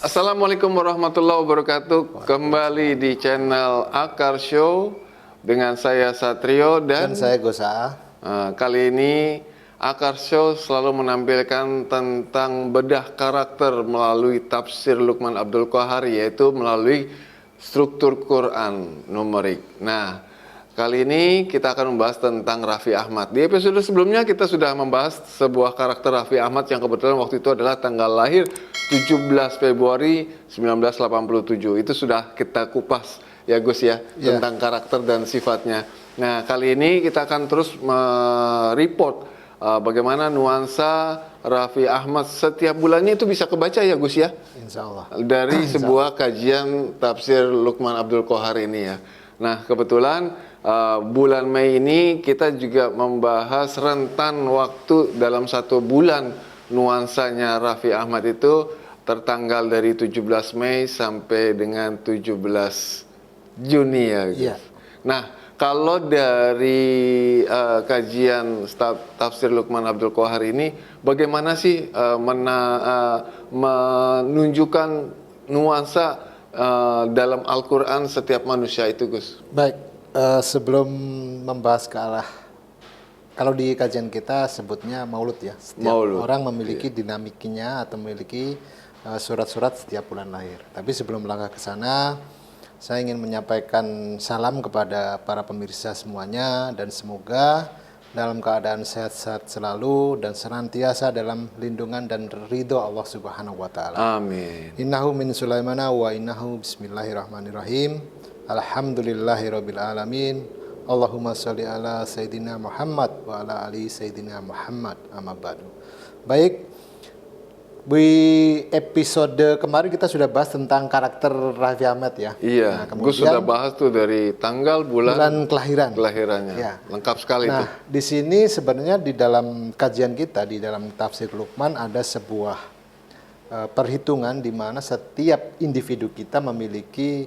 Assalamualaikum warahmatullahi wabarakatuh. Kembali di channel Akar Show dengan saya Satrio Dan dan saya Gosa. kali ini Akar Show selalu menampilkan tentang bedah karakter melalui tafsir Luqman Abdul Qahar, yaitu melalui struktur Quran numerik. Nah, kali ini kita akan membahas tentang Raffi Ahmad. Di episode sebelumnya kita sudah membahas sebuah karakter Raffi Ahmad yang kebetulan waktu itu adalah tanggal lahir 17 Februari 1987. Itu sudah kita kupas ya Gus ya, tentang karakter dan sifatnya. Nah, kali ini kita akan terus mereport bagaimana nuansa Raffi Ahmad setiap bulannya itu bisa kebaca ya Gus ya, Insya Allah. dari sebuah kajian tafsir Luqman Abdul Qahar ini ya. Nah, kebetulan bulan Mei ini kita juga membahas rentan waktu dalam satu bulan nuansanya Raffi Ahmad itu tertanggal dari 17 Mei sampai dengan 17 Juni ya Gus. Iya. Nah, kalau dari kajian tafsir Luqman Abdul Qahar ini, bagaimana sih menunjukkan nuansa dalam Al-Quran setiap manusia itu, Gus? Baik, sebelum membahas ke arah, kalau di kajian kita sebutnya maulud ya. Setiap Maulud, orang memiliki dinamiknya atau memiliki surat-surat setiap bulan lahir. Tapi sebelum melangkah ke sana, saya ingin menyampaikan salam kepada para pemirsa semuanya dan semoga dalam keadaan sehat-sehat selalu dan senantiasa dalam lindungan dan ridho Allah Subhanahu wa taala. Amin. Innahu min Sulaimana wa innahu bismillahirrahmanirrahim. Alhamdulillahirabbil alamin. Allahumma sholli ala sayidina Muhammad wa ala ali sayidina Muhammad. Amma ba'du. Baik, di episode kemarin kita sudah bahas tentang karakter Raffi Ahmad ya. Iya, Gus sudah bahas tuh dari tanggal, bulan kelahirannya. Ya. Lengkap sekali itu. Nah, di sini sebenarnya di dalam kajian kita, di dalam tafsir Luqman ada sebuah perhitungan di mana setiap individu kita memiliki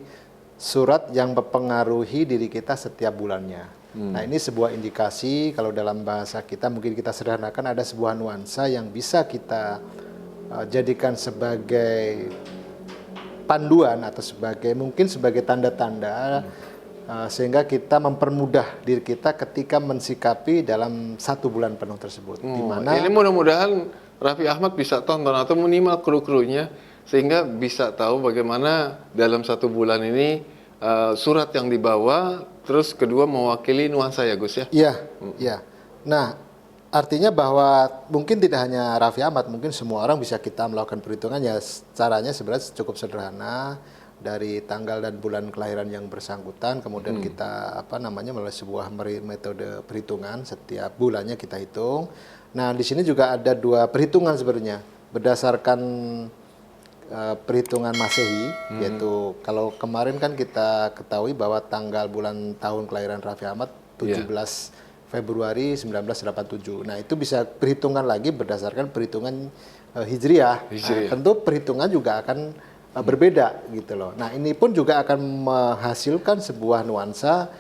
surat yang mempengaruhi diri kita setiap bulannya. Nah, ini sebuah indikasi, kalau dalam bahasa kita mungkin kita sederhanakan, ada sebuah nuansa yang bisa kita jadikan sebagai panduan atau mungkin sebagai tanda-tanda sehingga kita mempermudah diri kita ketika mensikapi dalam satu bulan penuh tersebut. Dimana Ini mudah-mudahan Raffi Ahmad bisa tonton atau minimal kru-krunya sehingga bisa tahu bagaimana dalam satu bulan ini surat yang dibawa, terus kedua mewakili nuansa ya Gus ya. Iya, iya. Nah, artinya bahwa mungkin tidak hanya Raffi Ahmad, mungkin semua orang bisa kita melakukan perhitungan ya. Caranya sebenarnya cukup sederhana, dari tanggal dan bulan kelahiran yang bersangkutan, kemudian kita melalui sebuah metode perhitungan setiap bulannya kita hitung. Nah, di sini juga ada dua perhitungan sebenarnya berdasarkan perhitungan Masehi, yaitu kalau kemarin kan kita ketahui bahwa tanggal bulan tahun kelahiran Raffi Ahmad 17 Februari 1987. Nah, itu bisa perhitungan lagi berdasarkan perhitungan Hijriah. Nah, tentu perhitungan juga akan berbeda gitu loh. Nah, ini pun juga akan menghasilkan sebuah nuansa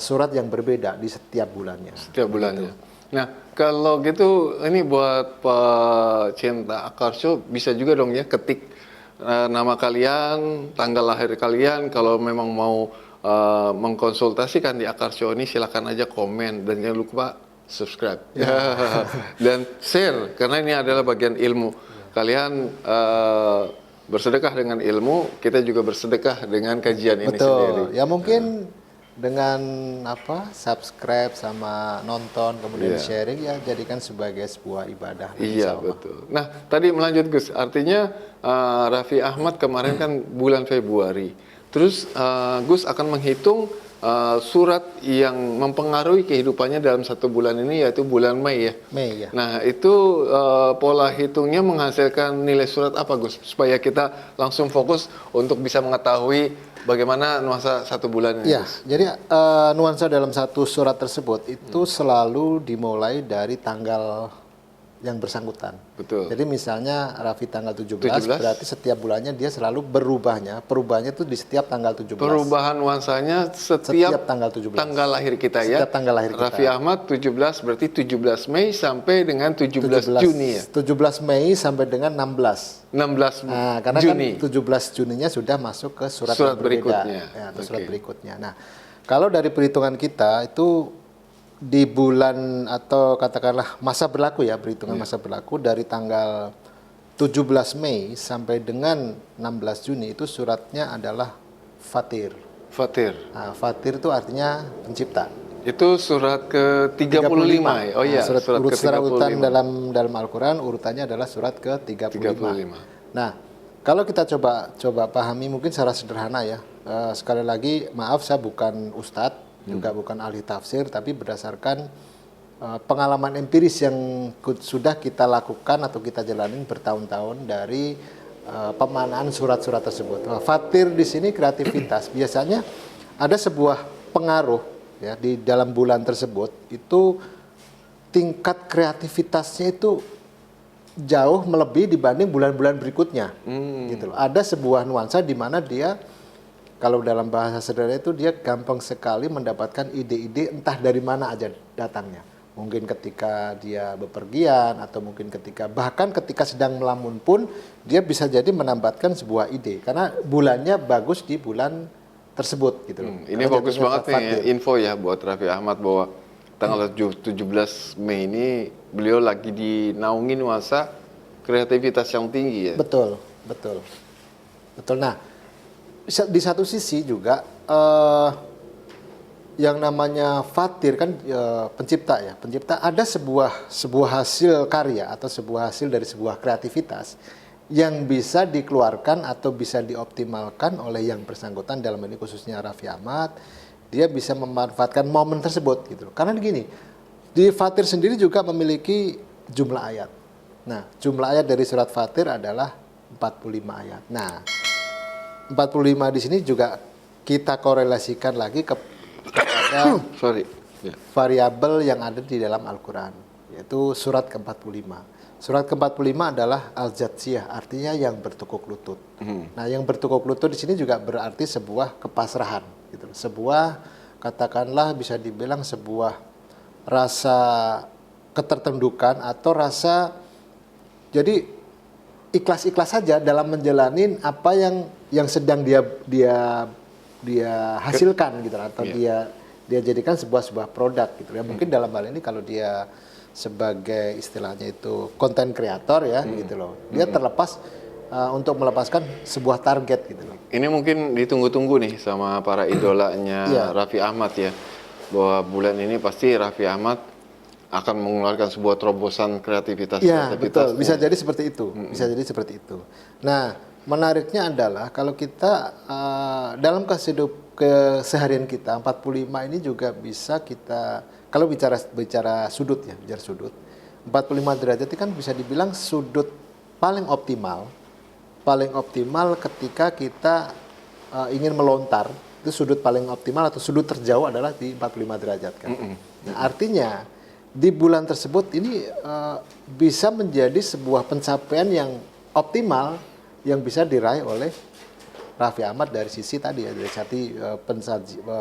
surat yang berbeda di setiap bulannya. Setiap bulannya. Nah, kalau gitu ini buat pecinta Akar Show bisa juga dong ya ketik nama kalian, tanggal lahir kalian. Kalau memang mau mengkonsultasikan di Akar Show ini, silakan aja komen dan jangan lupa subscribe dan share karena ini adalah bagian ilmu. Kalian bersedekah dengan ilmu, kita juga bersedekah dengan kajian ini sendiri. Ya mungkin dengan subscribe sama nonton kemudian sharing ya, jadikan sebagai sebuah ibadah. Iya betul. Nah, tadi melanjut Gus, artinya Raffi Ahmad kemarin kan bulan Februari. Terus Gus akan menghitung surat yang mempengaruhi kehidupannya dalam satu bulan ini, yaitu bulan Mei ya. Mei ya. Nah, itu pola hitungnya menghasilkan nilai surat apa Gus? Supaya kita langsung fokus untuk bisa mengetahui bagaimana nuansa satu bulan ini. Iya, jadi nuansa dalam satu surat tersebut itu selalu dimulai dari tanggal yang bersangkutan. Betul. Jadi misalnya Raffi tanggal 17, 17. berarti setiap bulannya dia selalu perubahannya itu di setiap tanggal 17. Perubahan nuansanya Setiap tanggal 17. tanggal lahir kita ya. Setiap tanggal lahir kita. Raffi Ahmad 17 berarti 17 Mei sampai dengan 17 Juni ya. 17 Mei sampai dengan 16. 16 Nah, karena Juni. kan 17 Juninya sudah masuk ke surat, Surat yang berbeda. berikutnya. Ya, atau surat Oke. berikutnya. Nah, kalau dari perhitungan kita itu di bulan atau katakanlah masa berlaku ya, perhitungan masa berlaku dari tanggal 17 Mei sampai dengan 16 Juni itu suratnya adalah Fatir. Fatir. Nah, Fatir itu artinya pencipta. Itu surat ke-35 ya. Oh iya, Nah, surat secara urutan ke-35. dalam Al-Qur'an urutannya adalah surat ke-35. 35. Nah, kalau kita coba pahami mungkin secara sederhana ya. Sekali lagi maaf saya bukan ustadz, juga bukan ahli tafsir, tapi berdasarkan pengalaman empiris yang sudah kita lakukan atau kita jalanin bertahun-tahun dari pemanaan surat-surat tersebut. Nah, Fatir di sini kreativitas. Biasanya ada sebuah pengaruh ya di dalam bulan tersebut itu tingkat kreativitasnya itu jauh melebihi dibanding bulan-bulan berikutnya. Gitu loh. Ada sebuah nuansa di mana dia kalau dalam bahasa sederhana itu dia gampang sekali mendapatkan ide-ide entah dari mana aja datangnya. Mungkin ketika dia bepergian atau mungkin bahkan ketika sedang melamun pun dia bisa jadi menambahkan sebuah ide karena bulannya bagus di bulan tersebut gitu loh. Ini Karena bagus jatuhnya banget nih Fatir. info ya buat Raffi Ahmad bahwa tanggal 17 Mei ini beliau lagi dinaungi nuansa kreativitas yang tinggi ya. Betul, betul. Betul. Nah, di satu sisi juga yang namanya Fatir kan pencipta ya. Pencipta ada sebuah hasil karya atau sebuah hasil dari sebuah kreativitas yang bisa dikeluarkan atau bisa dioptimalkan oleh yang bersangkutan dalam ini khususnya Raffi Ahmad. Dia bisa memanfaatkan momen tersebut gitu. Karena gini, di Fatir sendiri juga memiliki jumlah ayat. Nah, jumlah ayat dari surat Fatir adalah 45 ayat. Nah, 45 di sini juga kita korelasikan lagi kepada Ya. variabel yang ada di dalam Al-Quran, yaitu surat ke-45. Surat ke-45 adalah Al-Jatsiyah, artinya yang bertekuk lutut. Nah, yang bertekuk lutut di sini juga berarti sebuah kepasrahan, gitu. Sebuah, katakanlah bisa dibilang sebuah rasa ketertendukan atau rasa, jadi ikhlas-ikhlas saja dalam menjalani apa yang sedang dia hasilkan gitu atau dia jadikan sebuah produk gitu ya. Mungkin dalam hal ini kalau dia sebagai istilahnya itu konten kreator ya gitu loh. Dia terlepas untuk melepaskan sebuah target gitu loh. Ini mungkin ditunggu-tunggu nih sama para idolanya Raffi Ahmad ya. Bahwa bulan ini pasti Raffi Ahmad akan mengeluarkan sebuah terobosan kreativitas. Ya, betul. Bisa jadi seperti itu. Bisa jadi seperti itu. Nah, menariknya adalah kalau kita dalam keseharian kita 45 ini juga bisa kita kalau bicara sudut ya, bicara sudut. 45 derajat itu kan bisa dibilang sudut paling optimal ketika kita ingin melontar. Itu sudut paling optimal atau sudut terjauh adalah di 45 derajat kan. Nah, artinya di bulan tersebut ini bisa menjadi sebuah pencapaian yang optimal yang bisa diraih oleh Raffi Ahmad dari sisi tadi ya, dari sisi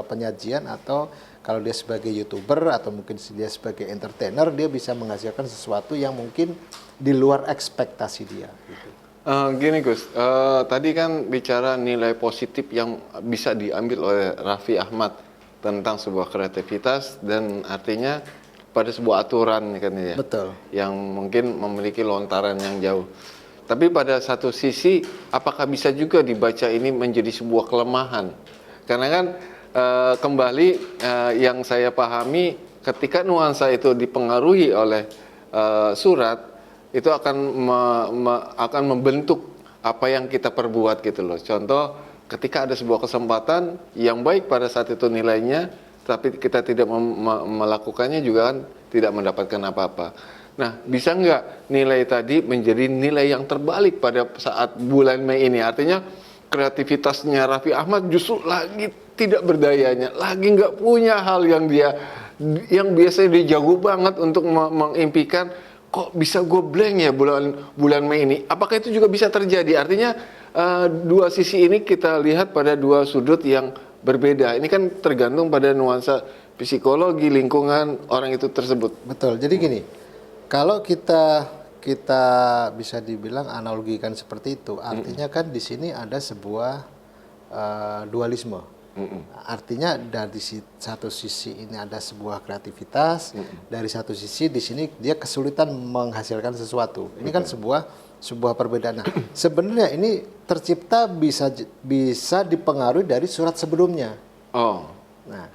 penyajian atau kalau dia sebagai YouTuber atau mungkin dia sebagai entertainer, dia bisa menghasilkan sesuatu yang mungkin di luar ekspektasi dia gitu. Gini Gus, tadi kan bicara nilai positif yang bisa diambil oleh Raffi Ahmad tentang sebuah kreativitas dan artinya pada sebuah aturan kan ya. Betul. Yang mungkin memiliki lontaran yang jauh. Tapi pada satu sisi apakah bisa juga dibaca ini menjadi sebuah kelemahan? Karena kan kembali yang saya pahami ketika nuansa itu dipengaruhi oleh surat itu akan membentuk apa yang kita perbuat gitu loh. Contoh ketika ada sebuah kesempatan yang baik pada saat itu nilainya tapi kita tidak melakukannya juga kan tidak mendapatkan apa-apa. Nah, bisa nggak nilai tadi menjadi nilai yang terbalik pada saat bulan Mei ini? Artinya kreativitasnya Raffi Ahmad justru lagi tidak berdayanya, lagi nggak punya hal yang biasanya dia jago banget untuk mengimpikan, kok bisa gue blank ya bulan Mei ini? Apakah itu juga bisa terjadi? Artinya dua sisi ini kita lihat pada dua sudut yang berbeda. Ini kan tergantung pada nuansa psikologi, lingkungan orang itu tersebut. Betul. Jadi gini, kalau kita bisa dibilang analogikan seperti itu, artinya kan di sini ada sebuah dualisme. Artinya dari satu sisi ini ada sebuah kreativitas, dari satu sisi di sini dia kesulitan menghasilkan sesuatu. Ini kan sebuah perbedaan. Nah, sebenarnya ini tercipta bisa dipengaruhi dari surat sebelumnya. Oh. Nah,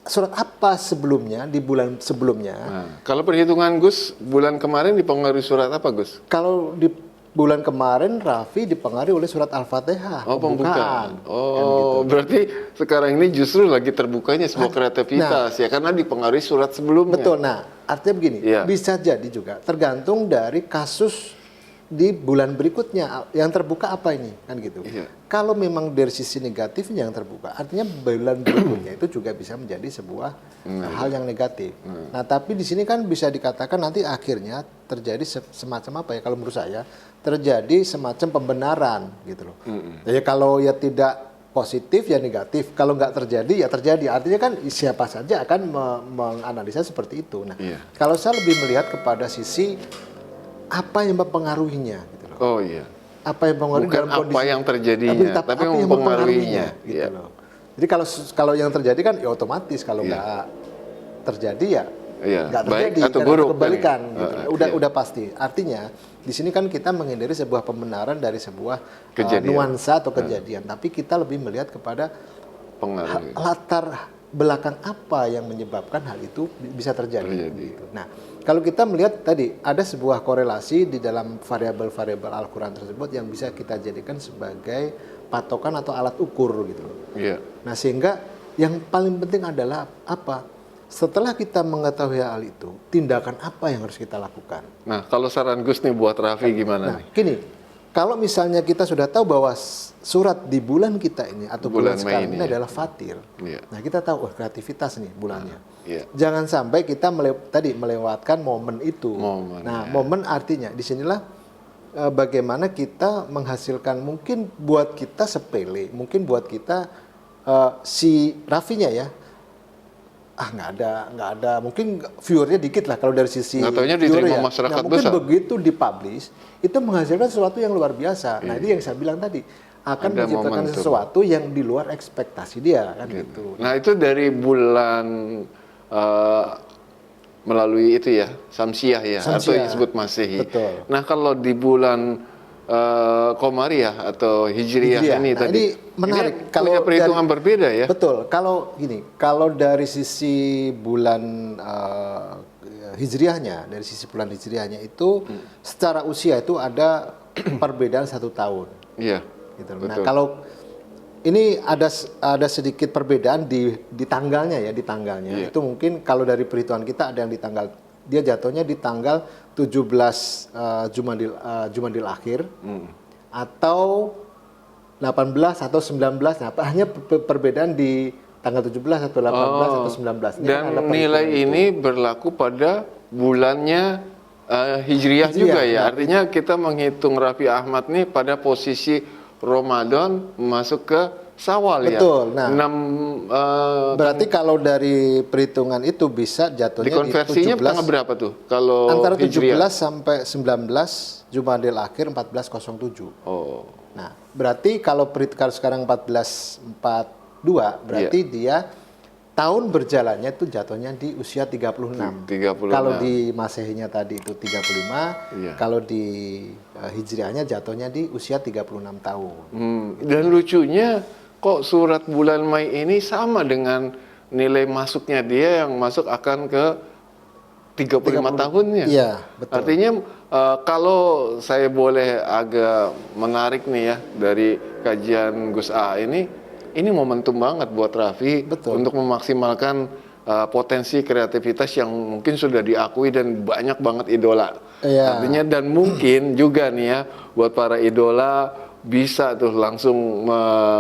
surat apa sebelumnya di bulan sebelumnya? Nah, kalau perhitungan Gus, bulan kemarin dipengaruhi surat apa Gus? Kalau di bulan kemarin Raffi dipengaruhi oleh surat Al-Fatihah. Oh, pembukaan. Kan Oh, gitu. berarti sekarang ini justru lagi terbukanya sebuah kreativitas ya, karena dipengaruhi surat sebelumnya. Betul. Nah, artinya begini, Iya. bisa jadi juga tergantung dari kasus di bulan berikutnya yang terbuka apa ini, kan gitu. Iya. Kalau memang dari sisi negatifnya yang terbuka, artinya bulan berikutnya itu juga bisa menjadi sebuah hal yang negatif. Nah, tapi di sini kan bisa dikatakan nanti akhirnya terjadi semacam apa ya? Kalau menurut saya terjadi semacam pembenaran gitu loh. Jadi kalau ya tidak positif ya negatif, kalau nggak terjadi ya terjadi. Artinya kan siapa saja akan menganalisa seperti itu. Nah, Iya. kalau saya lebih melihat kepada sisi apa yang mempengaruhinya gitu loh. Oh iya. Apa yang mempengaruhi Bukan dalam kondisi apa yang terjadinya, tapi apa yang mempengaruhinya. gitu Iya. loh. Jadi kalau yang terjadi kan ya otomatis, kalau Iya. nggak terjadi ya Iya, nggak baik terjadi, atau kan, buruk kebalikan kan. gitu. Iya. Udah pasti. Artinya di sini kan kita menghindari sebuah pembenaran dari sebuah Kejadian. nuansa atau kejadian, tapi kita lebih melihat kepada Pengaruh. latar belakang apa yang menyebabkan hal itu bisa terjadi. Terjadi. Gitu. Nah, kalau kita melihat tadi ada sebuah korelasi di dalam variabel-variabel Al-Quran tersebut yang bisa kita jadikan sebagai patokan atau alat ukur gitu. Iya. Nah, sehingga yang paling penting adalah apa? Setelah kita mengetahui hal itu, tindakan apa yang harus kita lakukan? Nah, kalau saran Gus nih buat Raffi gimana Nah, nih? gini, kalau misalnya kita sudah tahu bahwa surat di bulan kita ini atau bulan Bulan Mei sekarang ini ini ya. adalah Fatir. Iya. Nah, kita tahu kreativitas nih bulannya. Iya. Jangan sampai kita tadi melewatkan momen itu. Momen, Nah, ya. momen artinya disinilah bagaimana kita menghasilkan, mungkin buat kita sepele, mungkin buat kita si Raffinya ya, nggak ada, mungkin viewernya dikit lah kalau dari sisi Nggak taunya viewer diterima ya. masyarakat Nah, mungkin besar. begitu dipublish itu menghasilkan sesuatu yang luar biasa. Nah, ini yang saya bilang tadi akan Ada menciptakan momentum. sesuatu yang di luar ekspektasi dia kan gitu. Nah, itu dari bulan melalui itu ya, Samsiah ya, atau Samsiah. disebut Masehi. Betul. Nah, kalau di bulan Komariah atau Hijriah Hijriah. ini Nah, tadi, ini menarik. ini Kalau punya perhitungan berbeda ya. Betul. Kalau gini, kalau dari sisi bulan Hijriahnya, dari sisi bulan Hijriahnya itu secara usia itu ada perbedaan 1 tahun. Iya. Gitu. Betul. Nah, kalau ini ada sedikit perbedaan di tanggalnya ya, di tanggalnya. Iya. Itu mungkin kalau dari perhitungan kita ada yang di tanggal, dia jatuhnya di tanggal 17 Jumadil Akhir atau 18 atau 19. Nah, hanya perbedaan di tanggal 17 atau 18 atau 19. Ini Dan kan ada nilai perhitungan ini berlaku pada bulannya Hijriah juga ya. Nah, Artinya kita menghitung Raffi Ahmad nih pada posisi Ramadan masuk ke Syawal ya. Betul. Nah, 6 berarti kalau dari perhitungan itu bisa jatuhnya dikonversinya di 17 tanggal berapa tuh? Kalau antara Hijriah? 17 sampai 19 Jumadil Akhir 1407. Oh. Nah, berarti kalau sekarang 1442, berarti dia tahun berjalannya itu jatuhnya di usia 36. 36. Kalau di Masehinya tadi itu 35, Iya. kalau di Hijriahnya jatuhnya di usia 36 tahun. Dan lucunya kok surat bulan Mei ini sama dengan nilai masuknya dia yang masuk akan ke 35 tahunnya. Iya, betul. Artinya kalau saya boleh agak menarik nih ya dari kajian Gus A ini momentum banget buat Raffi untuk memaksimalkan potensi kreativitas yang mungkin sudah diakui dan banyak banget idola. Iya. Artinya dan mungkin juga nih ya buat para idola bisa tuh langsung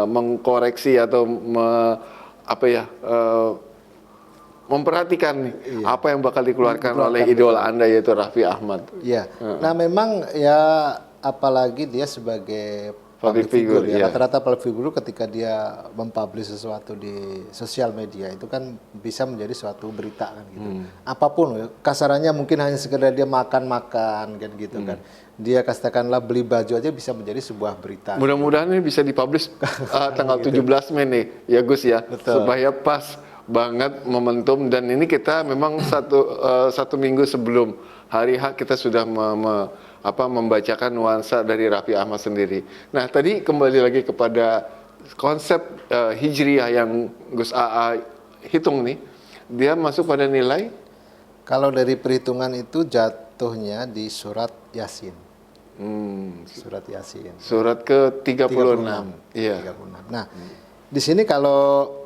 mengkoreksi atau memperhatikan nih apa yang bakal dikeluarkan oleh idola Anda yaitu Raffi Ahmad. Iya. Nah, memang ya apalagi dia sebagai public figure ya. Rata-rata public figure ketika dia mempublish sesuatu di sosial media itu kan bisa menjadi suatu berita kan gitu. Apapun kasarannya mungkin hanya sekedar dia makan-makan kan gitu kan. Dia katakanlah beli baju aja bisa menjadi sebuah berita. Mudah-mudahan ini bisa dipublish tanggal 17 Mei nih ya Gus ya. Betul. Supaya pas banget momentum, dan ini kita memang satu minggu sebelum hari H kita sudah membacakan nuansa dari Raffi Ahmad sendiri. Nah tadi kembali lagi kepada konsep Hijriah yang Gus AA hitung nih, dia masuk pada nilai? Kalau dari perhitungan itu jatuhnya di surat Yasin. Surat Yasin. Surat ke-36. Iya. 36. Nah, di sini kalau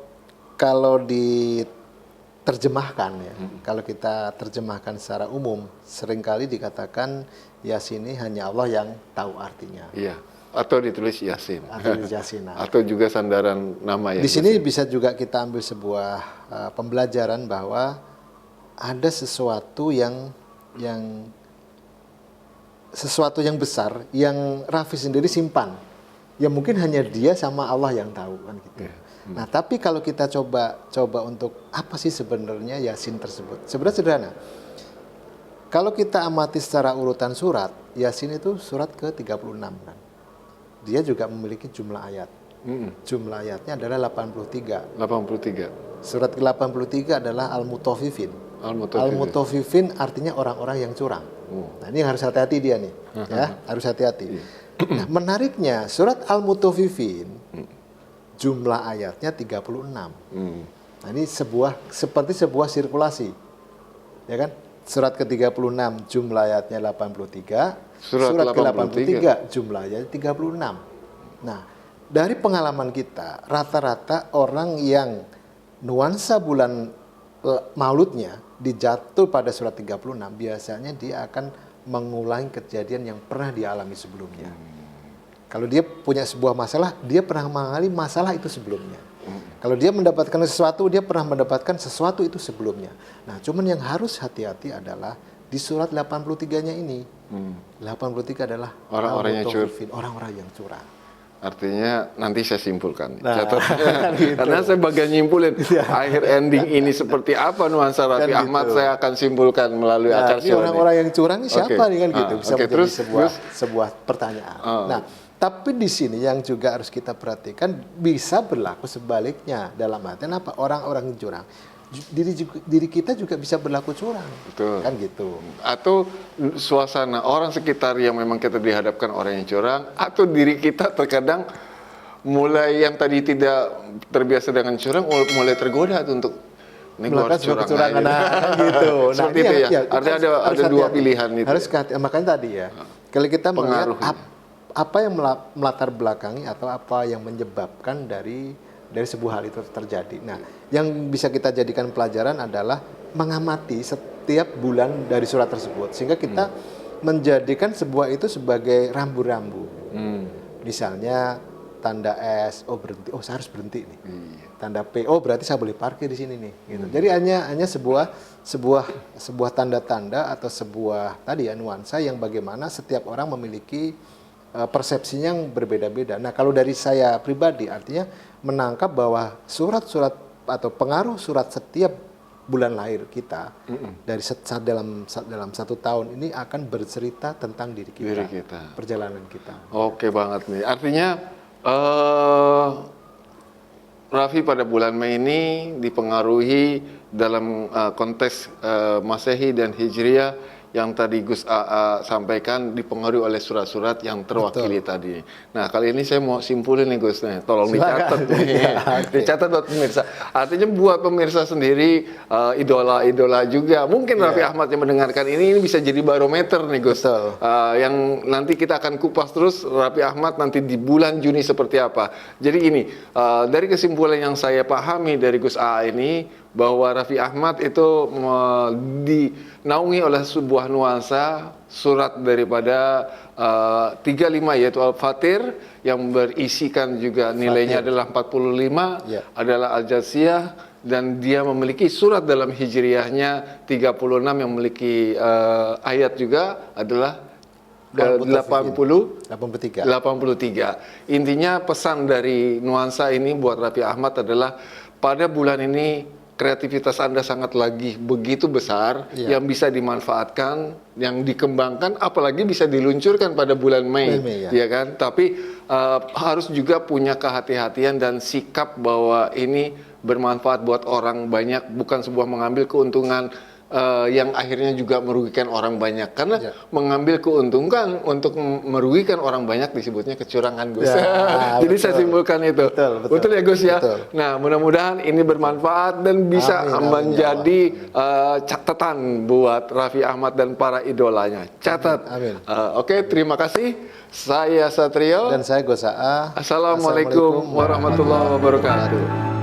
diterjemahkan ya, kalau kita terjemahkan secara umum, seringkali dikatakan Yasin ini hanya Allah yang tahu artinya. Iya. Atau ditulis Yasin. Atau ditulis Yasin. Nah. Atau juga sandaran nama ya. Di sini bisa juga kita ambil sebuah pembelajaran bahwa ada sesuatu yang besar yang Raffi sendiri simpan, yang mungkin hanya dia sama Allah yang tahu kan gitu. Nah, tapi kalau kita coba untuk apa sih sebenarnya Yasin tersebut? Sebenarnya sederhana. Kalau kita amati secara urutan surat, Yasin itu surat ke-36 kan. Dia juga memiliki jumlah ayat. Jumlah ayatnya adalah 83. 83. Surat ke-83 adalah Al-Mutaffifin. Al-Mutaffifin artinya orang-orang yang curang. Nah, ini harus hati-hati dia nih, ya, harus hati-hati. Nah, menariknya surat Al-Mutaffifin jumlah ayatnya 36. Nah, ini seperti sebuah sirkulasi. Ya kan? Surat ke-36 jumlah ayatnya 83, surat ke-83 jumlah ayatnya 36. Nah, dari pengalaman kita, rata-rata orang yang nuansa bulan Mauludnya dijatuh pada surat 36, biasanya dia akan mengulangi kejadian yang pernah dialami sebelumnya. Kalau dia punya sebuah masalah, dia pernah mengalami masalah itu sebelumnya. Kalau dia mendapatkan sesuatu, dia pernah mendapatkan sesuatu itu sebelumnya. Nah, cuman yang harus hati-hati adalah di surat 83-nya ini. 83 adalah orang-orang yang curang. Artinya nanti saya simpulkan. Gitu. Karena saya bagian nyimpulin akhir ending ini seperti apa nuansa Raffi Ahmad, saya akan simpulkan melalui acara show. Orang-orang yang curang ini siapa nih kan gitu, bisa menjadi sebuah pertanyaan. Nah, tapi di sini yang juga harus kita perhatikan bisa berlaku sebaliknya, dalam artian apa? Orang-orang yang curang, diri kita juga bisa berlaku curang. Betul. Kan gitu. Atau suasana orang sekitar yang memang kita dihadapkan orang yang curang, atau diri kita terkadang mulai yang tadi tidak terbiasa dengan curang mulai tergoda untuk melakukan sebuah kecurangan gitu. Seperti itu ya. Artinya ada dua pilihan itu. Harus makanya tadi ya. Kalau kita melihat apa yang melatar belakangi atau apa yang menyebabkan dari sebuah hal itu terjadi. Nah, yang bisa kita jadikan pelajaran adalah mengamati setiap bulan dari surat tersebut, sehingga kita menjadikan sebuah itu sebagai rambu-rambu. Misalnya tanda S, oh berhenti, oh saya harus berhenti nih. Tanda P, oh berarti saya boleh parkir di sini nih. Gitu. Jadi hanya sebuah tanda-tanda atau sebuah tadi ya nuansa yang bagaimana setiap orang memiliki persepsinya yang berbeda-beda. Nah, kalau dari saya pribadi artinya menangkap bahwa surat-surat atau pengaruh surat setiap bulan lahir kita dari dalam satu tahun ini akan bercerita tentang diri kita. Perjalanan kita. Oke banget nih. Artinya Raffi pada bulan Mei ini dipengaruhi dalam konteks Masehi dan Hijriah yang tadi Gus AA sampaikan, dipengaruhi oleh surat-surat yang terwakili tadi. Nah, kali ini saya mau simpulin nih Gus, nih, tolong dicatat nih. Dicatat buat pemirsa. Artinya buat pemirsa sendiri, idola-idola juga. Mungkin Raffi Ahmad yang mendengarkan ini bisa jadi barometer nih Gus. Yang nanti kita akan kupas terus Raffi Ahmad nanti di bulan Juni seperti apa. Jadi gini, dari kesimpulan yang saya pahami dari Gus AA ini, bahwa Raffi Ahmad itu dinaungi oleh sebuah nuansa surat daripada 35 yaitu Al-Fatir yang berisikan juga nilainya adalah 45, Ya. adalah Al-Jathiyah, dan dia memiliki surat dalam hijriyahnya 36 yang memiliki ayat juga adalah 83. 83. Intinya pesan dari nuansa ini buat Raffi Ahmad adalah pada bulan ini kreativitas Anda sangat lagi begitu besar yang bisa dimanfaatkan, yang dikembangkan, apalagi bisa diluncurkan pada bulan Mei, ya kan? Tapi harus juga punya kehati-hatian dan sikap bahwa ini bermanfaat buat orang banyak, bukan sebuah mengambil keuntungan yang akhirnya juga merugikan orang banyak, karena mengambil keuntungan untuk merugikan orang banyak disebutnya kecurangan, Gus. Jadi saya simpulkan itu. Betul ya, Gus ya. Nah, mudah-mudahan ini bermanfaat dan bisa menjadi catatan buat Raffi Ahmad dan para idolanya. Catat. Oke, terima kasih. Saya Satrio dan saya Gus AA. Assalamualaikum warahmatullahi wabarakatuh.